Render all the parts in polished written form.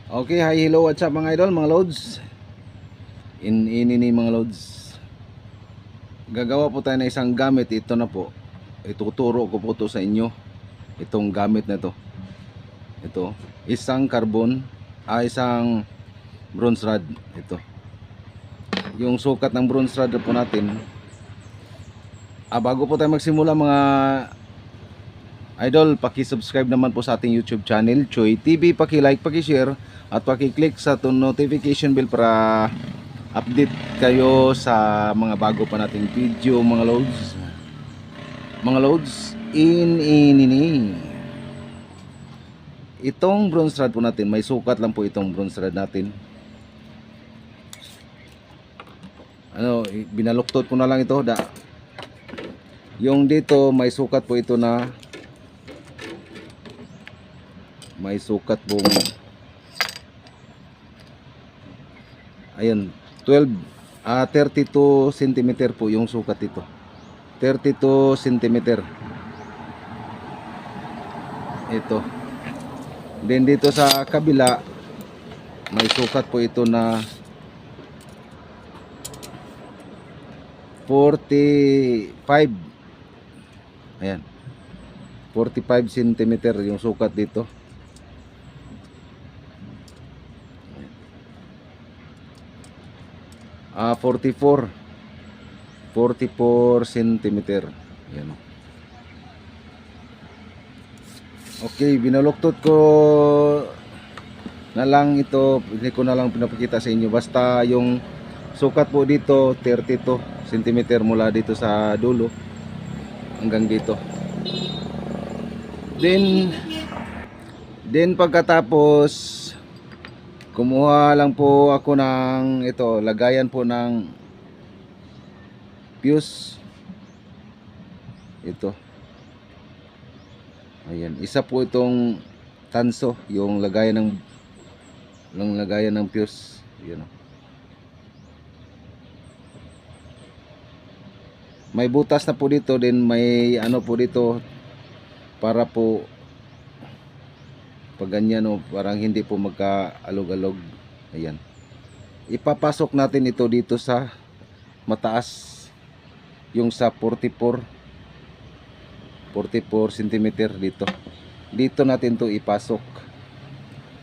Okay, hi, hello, what's up mga idol, mga loads. Ini mga loads. Gagawa po tayo ng isang gamit. Ito na po. Ituturo ko po to sa inyo. Itong gamit na to. Ito, isang carbon, isang bronze rod. Ito. Yung sukat ng bronze rod po natin. Bago po tayo magsimula mga idol, paki-subscribe naman po sa ating YouTube channel, Choy TV. Paki-like, paki-share at paki-click sa notification bell para update kayo sa mga bago pa nating video mga loads. Mga loads, ini itong bronze rod po natin, may sukat lang po itong bronze rod natin. Binaluktot ko na lang ito. Yung dito may sukat po ito na may sukat po. Ayan, 32 cm po yung sukat dito. 32 cm. Ito. Then dito sa kabila may sukat po ito na 45. Ayan. 45 cm yung sukat dito. 44 cm. Yan. Okay, binaluktot ko na lang ito. Hindi ko na lang pinapakita sa inyo. Basta yung sukat po dito 32 cm mula dito sa dulo hanggang dito. Then pagkatapos kumuha lang po ako ng ito, lagayan po ng fuse. Ito. Ayan, isa po itong tanso, yung lagayan ng fuse. Yun. May butas na po dito, din may ano po dito para po pag ganyan parang hindi po magkaalog-alog. Ayan. Ipapasok natin ito dito sa mataas, yung sa 44 cm dito. Dito natin to ipasok.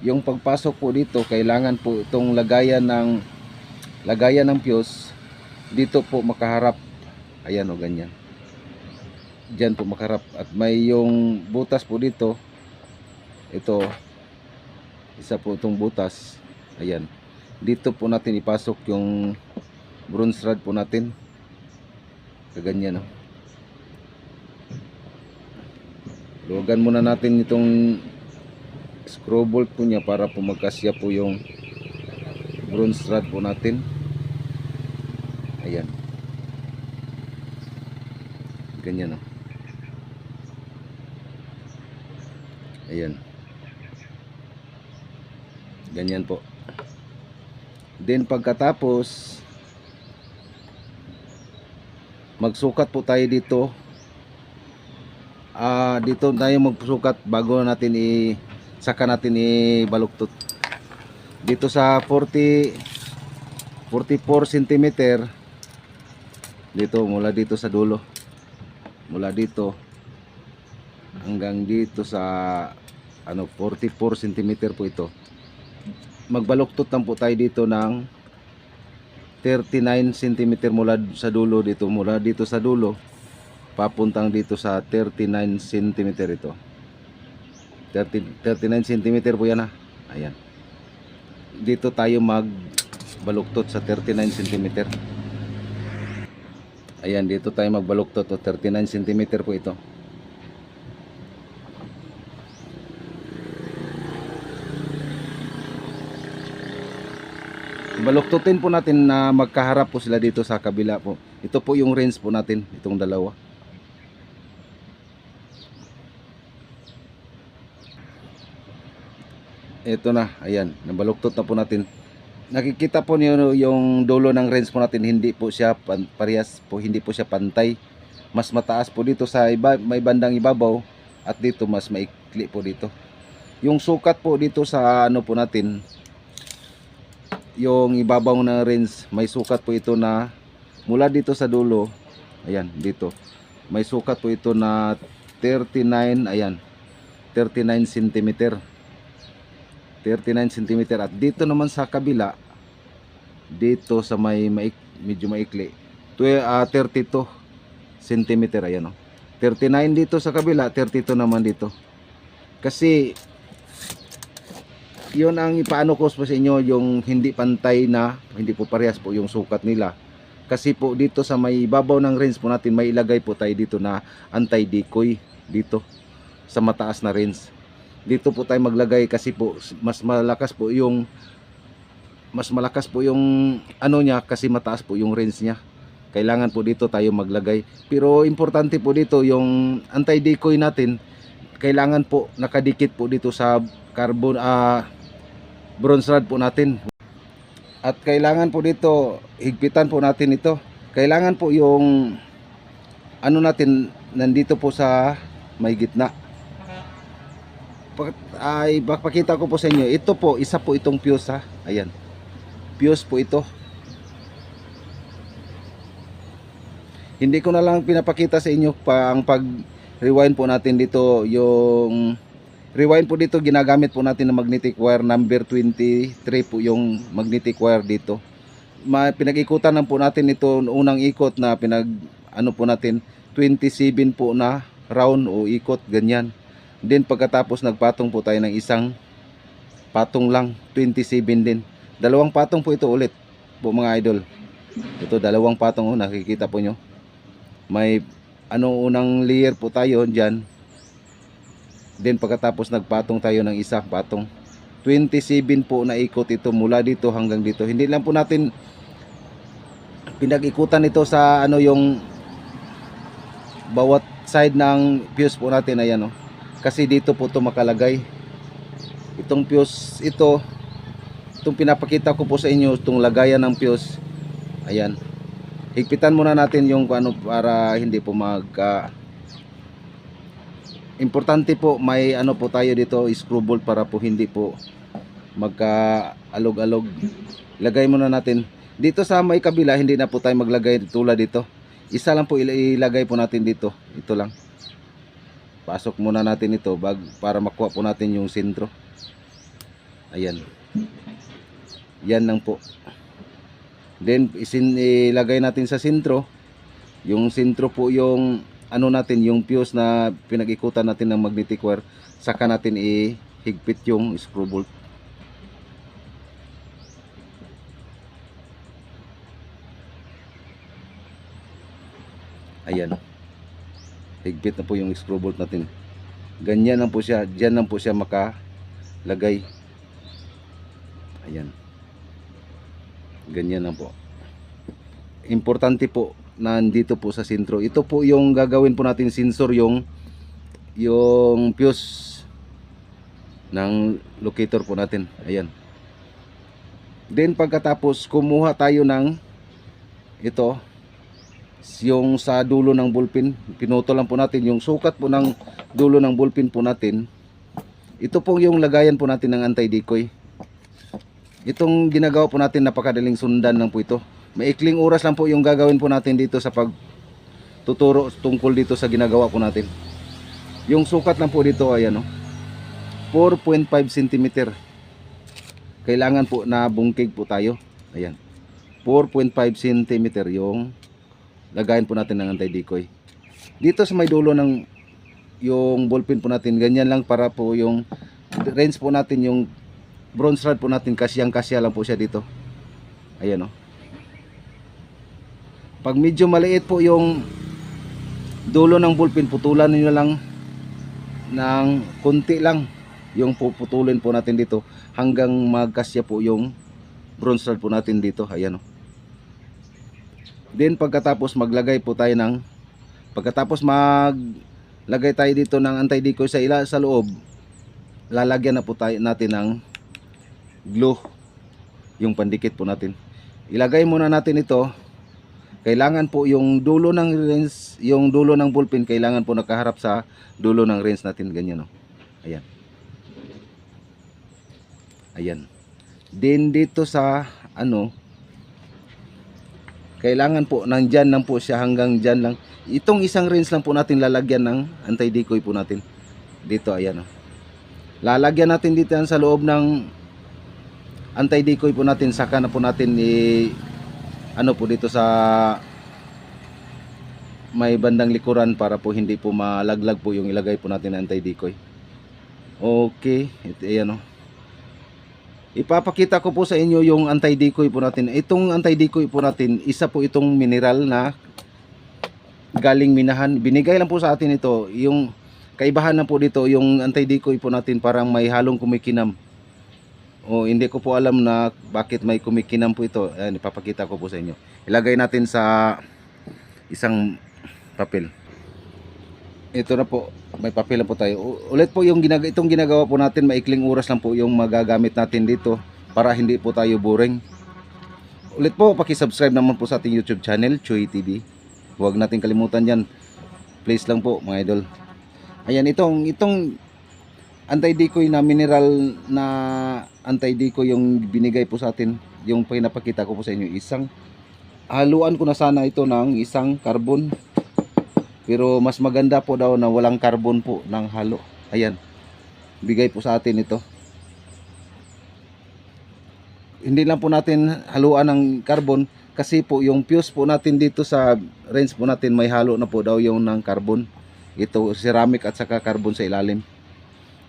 Yung pagpasok po dito, kailangan po itong lagayan ng fuse dito po makaharap. Ayan ganyan. Diyan po makaharap at may yung butas po dito. Ito, isa po itong butas. Ayan. Dito po natin ipasok yung bronze rod po natin. Kaganyan. Luwagan muna natin itong screw bolt po niya para po magkasya po yung bronze rod po natin. Ayan. Ganyan. Ayan. Ganyan po. Then pagkatapos magsukat po tayo dito. Dito tayo magsukat bago natin saka natin ibaluktot. Dito sa 44 cm. Dito mula dito sa dulo. Mula dito hanggang dito sa 44 cm po ito. Magbaluktot lang po tayo dito ng 39 cm mula sa dulo dito, mula dito sa dulo papuntang dito sa 39 cm ito. 39 cm po yan Ayan. Dito tayo magbaluktot sa 39 cm. Ayan, dito tayo magbaluktot 39 cm po ito. Baluktutin po natin na magkaharap po sila dito sa kabila po. Ito po yung range po natin, itong dalawa. Ito na, ayan, nabaluktot na po natin. Nakikita po niyo yung dulo ng range po natin, hindi po siya parehas po, hindi po siya pantay. Mas mataas po dito sa may bandang ibabaw at dito mas maikli po dito. Yung sukat po dito sa ano po natin, yung ibabaw ng rinse, may sukat po ito na mula dito sa dulo, ayan, dito. May sukat po ito na 39, ayan, 39 cm. 39 cm. At dito naman sa kabila, dito sa medyo maikli, 32 cm, ayan o. 39 dito sa kabila, 32 naman dito. Kasi yun ang ipaano ko po sa inyo, yung hindi pantay na, hindi po parehas po yung sukat nila. Kasi po dito sa may babaw ng rinse po natin, may ilagay po tayo dito na anti-decoy dito sa mataas na rinse. Dito po tayo maglagay kasi po mas malakas po yung ano niya, kasi mataas po yung rinse niya. Kailangan po dito tayo maglagay. Pero importante po dito yung anti-decoy natin, kailangan po nakadikit po dito sa carbon bronze rod po natin. At kailangan po dito higpitan po natin ito. Kailangan po yung ano natin nandito po sa may gitna. Ay pakita ko po sa inyo. Ito po, isa po itong fuse ha. Ayan. Fuse po ito. Hindi ko na lang pinapakita sa inyo pa ang pag rewind po natin dito. Yung rewind po dito, ginagamit po natin ng magnetic wire number 23 po yung magnetic wire dito. Pinag-ikutan lang po natin ito, unang ikot na ano po natin 27 po na round o ikot, ganyan. Then pagkatapos nagpatong po tayo ng isang patong lang, 27 din. Dalawang patong po ito ulit po mga idol. Ito dalawang patong, nakikita po nyo. May unang layer po tayo dyan. Then pagkatapos nagpatong tayo ng isa patong, 27 po na ikot ito mula dito hanggang dito. Hindi lang po natin pinag-ikutan ito sa yung bawat side ng fuse po natin, ayan o. Kasi dito po ito makalagay. Itong fuse, itong pinapakita ko po sa inyo, itong lagayan ng fuse. Ayan. Higpitan muna natin yung para hindi po importante po may po tayo dito, screw bolt, para po hindi po magka-alog-alog. Lagay muna natin. Dito sa may kabila, hindi na po tayo maglagay tulad dito. Isa lang po ilagay po natin dito. Ito lang. Pasok muna natin ito para makuha po natin yung sentro. Ayan. Yan lang po. Then ilagay natin sa sentro. Yung sentro po yung natin, yung fuse na pinag-ikutan natin ng magnetic wire. Saka natin ihigpit yung screw bolt. Ayan. Higpit na po yung screw bolt natin. Ganyan lang po siya. Diyan lang po siya makalagay. Ayan. Ganyan lang po. Importante po nandito po sa sentro. Ito po yung gagawin po natin sensor, yung fuse ng locator po natin. Ayan. Then pagkatapos kumuha tayo ng ito, yung sa dulo ng ballpen, pinutol lang po natin yung sukat po ng dulo ng ballpen po natin. Ito po yung lagayan po natin ng anti-decoy. Itong ginagawa po natin, napakadaling sundan lang po ito. Maikling oras lang po yung gagawin po natin dito sa pagtuturo tungkol dito sa ginagawa po natin. Yung sukat lang po dito, ayan o, 4.5 cm. Kailangan po na bungkig po tayo. Ayan, 4.5 cm yung lagayan po natin ng anti-decoy. Dito sa may dulo ng yung ballpen po natin, ganyan lang, para po yung range po natin, yung bronze rod po natin, kasyang-kasya lang po siya dito. Ayan o. Pag medyo maliit po yung dulo ng ballpen, putulan niyo lang ng konti lang yung puputulin po natin dito hanggang magkasya po yung bronze rod po natin dito. Ayan o. Then pagkatapos maglagay po tayo pagkatapos maglagay tayo dito ng anti-decoy sa loob, lalagyan na po tayo natin ng glue, yung pandikit po natin. Ilagay muna natin ito. Kailangan po yung dulo ng rinse, yung dulo ng ballpen, kailangan po nakaharap sa dulo ng rinse natin, ganyan o. Ayan. Ayan. Then dito sa ano, kailangan po nandyan lang po siya, hanggang dyan lang. Itong isang rinse lang po natin lalagyan ng anti-decoy po natin dito. Ayan, oh. Lalagyan natin dito yan sa loob ng anti-decoy po natin, saka na po natin ano po dito sa may bandang likuran, para po hindi po malaglag po yung ilagay po natin na anti-decoy. Okay, ayan, oh. Ipapakita ko po sa inyo yung anti-decoy po natin. Itong anti-decoy po natin, isa po itong mineral na galing minahan. Binigay lang po sa atin ito. Yung kaibahan na po dito, yung anti-decoy po natin parang may halong kumikinam. O hindi ko po alam na bakit may kumikinam po ito. Ayan, ipapakita ko po sa inyo. Ilagay natin sa isang papel. Ito na po, may papel na po tayo. Ulit po yung itong ginagawa po natin, maikling oras lang po yung magagamit natin dito para hindi po tayo boring. Ulit po, paki-subscribe naman po sa ating YouTube channel, Choy TV. Huwag natin kalimutan yan. Please lang po mga idol. Ayan, itong anti-decoy na mineral na anti-decoy yung binigay po sa atin, yung pinapakita ko po sa inyo, isang haluan ko na sana ito ng isang carbon. Pero mas maganda po daw na walang carbon po ng halo. Ayan, bigay po sa atin ito. Hindi lang po natin haluan ng carbon, kasi po yung fuse po natin dito sa range po natin, may halo na po daw yung ng carbon. Ito ceramic at saka carbon sa ilalim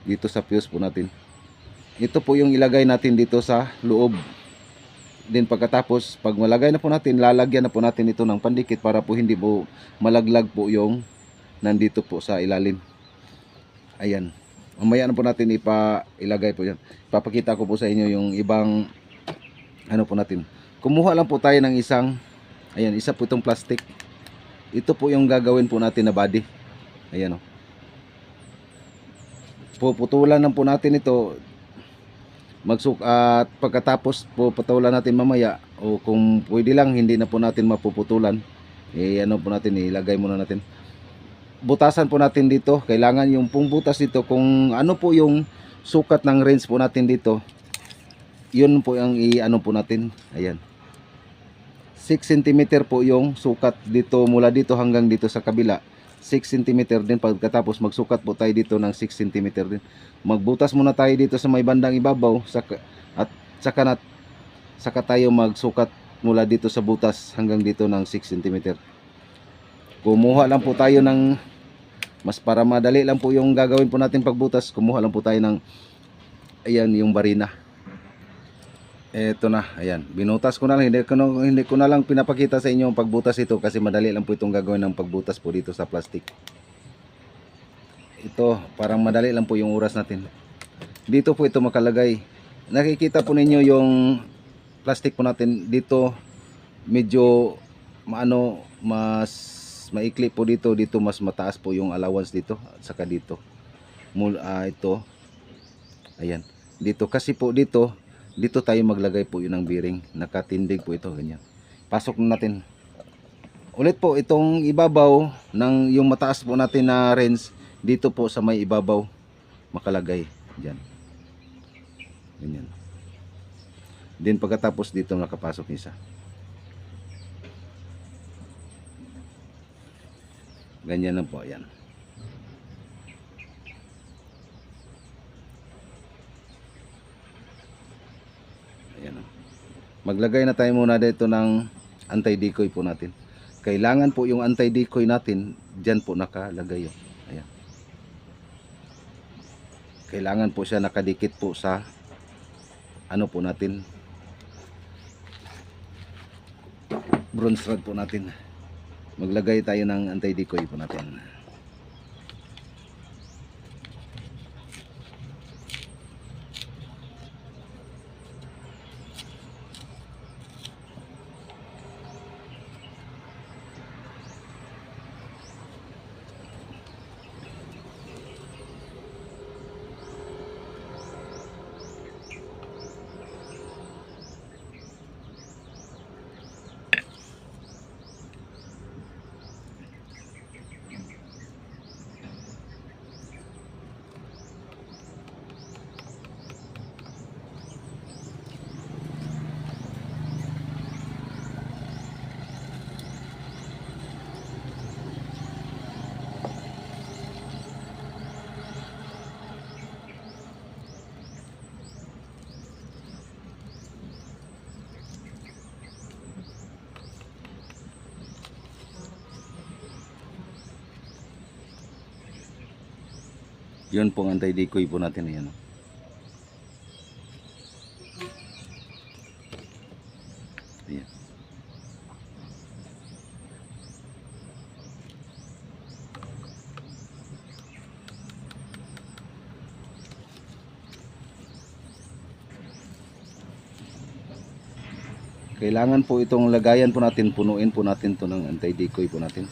dito sa fuse po natin. Ito po yung ilagay natin dito sa loob. Then pagkatapos, pag malagay na po natin, lalagyan na po natin ito ng pandikit para po hindi po malaglag po yung nandito po sa ilalim. Ayan, mamaya na po natin ilagay po yan. Papakita ko po sa inyo yung ibang ano po natin. Kumuha lang po tayo ng isang, ayan, isa po itong plastic. Ito po yung gagawin po natin na body. Ayan, o. Puputulan lang po natin ito. At pagkatapos po patulan natin mamaya, o kung pwede lang hindi na po natin mapuputulan, ano po natin, ilagay muna natin. Butasan po natin dito. Kailangan yung pong butas dito, kung ano po yung sukat ng range po natin dito, yun po ang ano po natin. Ayan, 6 cm po yung sukat dito, mula dito hanggang dito sa kabila. 6 cm din. Pagkatapos magsukat po tayo dito ng 6 cm din. Magbutas muna tayo dito sa may bandang ibabaw, at saka tayo magsukat mula dito sa butas hanggang dito ng 6 cm. Kumuha lang po tayo ng, mas para madali lang po yung gagawin po natin pagbutas, kumuha lang po tayo ng, ayan, yung barina. Eto na, ayan, binutas ko na lang. Hindi ko na lang pinapakita sa inyo yung pagbutas ito, kasi madali lang po itong gagawin ng pagbutas po dito sa plastic. Ito, parang madali lang po yung oras natin. Dito po ito makalagay. Nakikita po ninyo yung plastic po natin dito, medyo mas maikli po dito. Dito mas mataas po yung allowance dito, at saka dito. Ito, ayan, dito kasi po dito tayo maglagay po yun ng bearing. Nakatindig po ito, ganyan. Pasok na natin. Ulit po, itong ibabaw ng yung mataas po natin na range, dito po sa may ibabaw makalagay. Diyan. Ganyan. Then pagkatapos dito nakapasok isa. Ganyan lang po, ayan. Ayan. Maglagay na tayo muna dito ng anti-decoy po natin. Kailangan po yung anti-decoy natin diyan po nakalagay yun. Ayan. Kailangan po siya nakadikit po sa ano po natin, bronze rod po natin. Maglagay tayo ng anti-decoy po natin. Yun pong anti-decoy po natin. Ayan. Ayan. Kailangan po itong lagayan po natin, punuin po natin to ng anti-decoy po natin.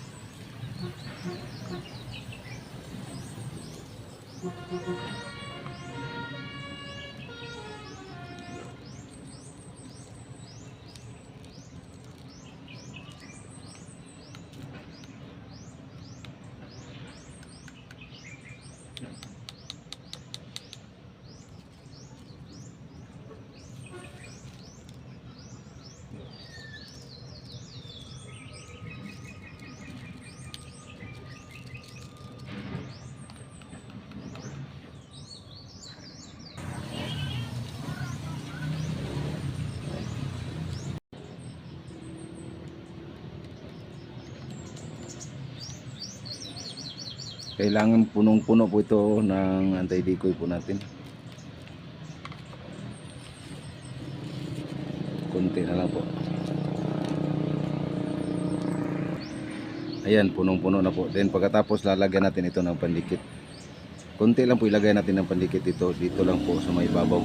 Kailangan punong-puno po ito ng anti-decoy po natin. Kunti na lang po. Ayan, punong-puno na po. Then pagkatapos lalagyan natin ito ng pandikit. Kunti lang po ilagay natin ng pandikit ito. Dito lang po sa may babaw.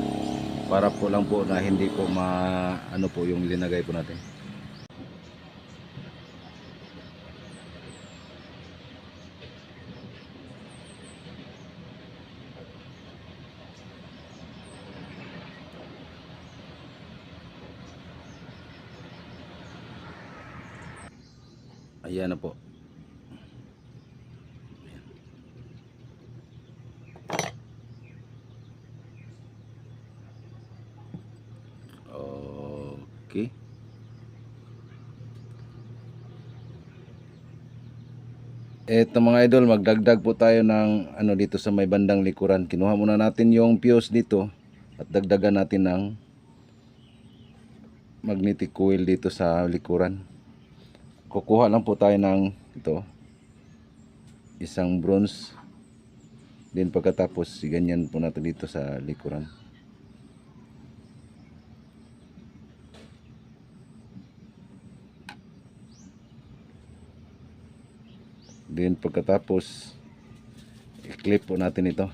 Para po lang po na hindi po ano po yung linagay po natin. Ayan na po. Okay. Eto mga idol, magdagdag po tayo ng ano dito sa may bandang likuran. Kinuha muna natin yung fuse dito at dagdagan natin ng magnetic coil dito sa likuran. Kukuha lang po tayo ng ito, isang bronze. Then pagkatapos ganyan po natin dito sa likuran. Then pagkatapos i-clip po natin ito.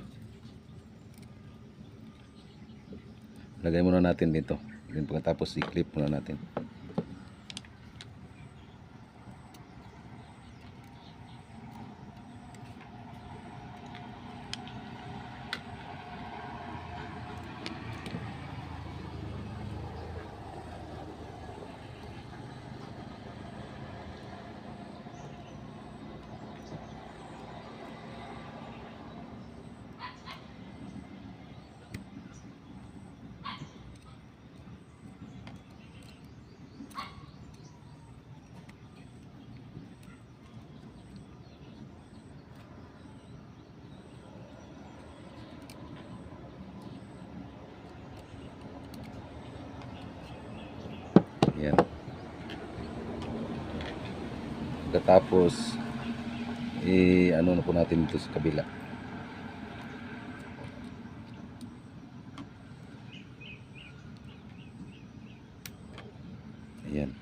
Lagay muna natin dito. Then pagkatapos i-clip muna natin. Yan. Pagkatapos ano na po natin dito sa kabila. Ayan.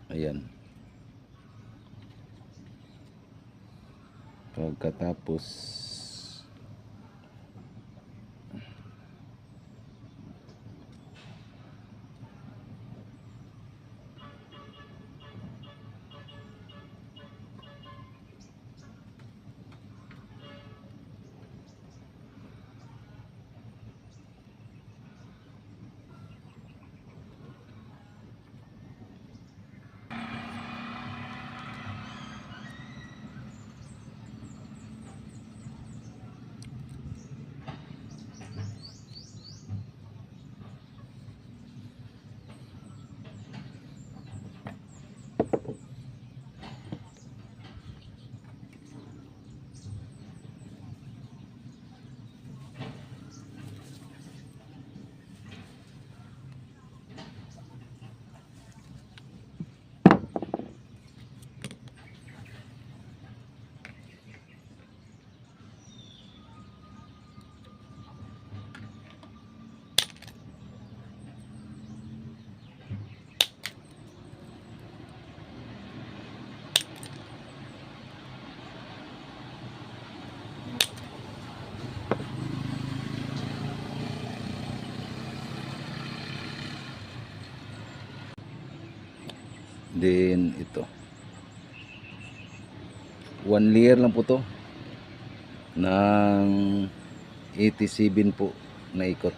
Ayan. Pagkatapos Then ito, 1 layer lang po to ng 87 po na ikot.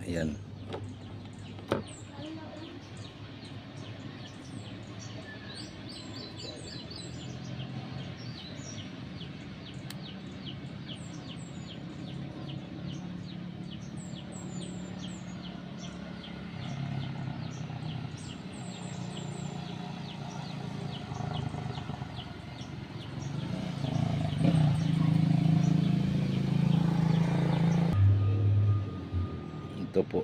Ayan. Ito po.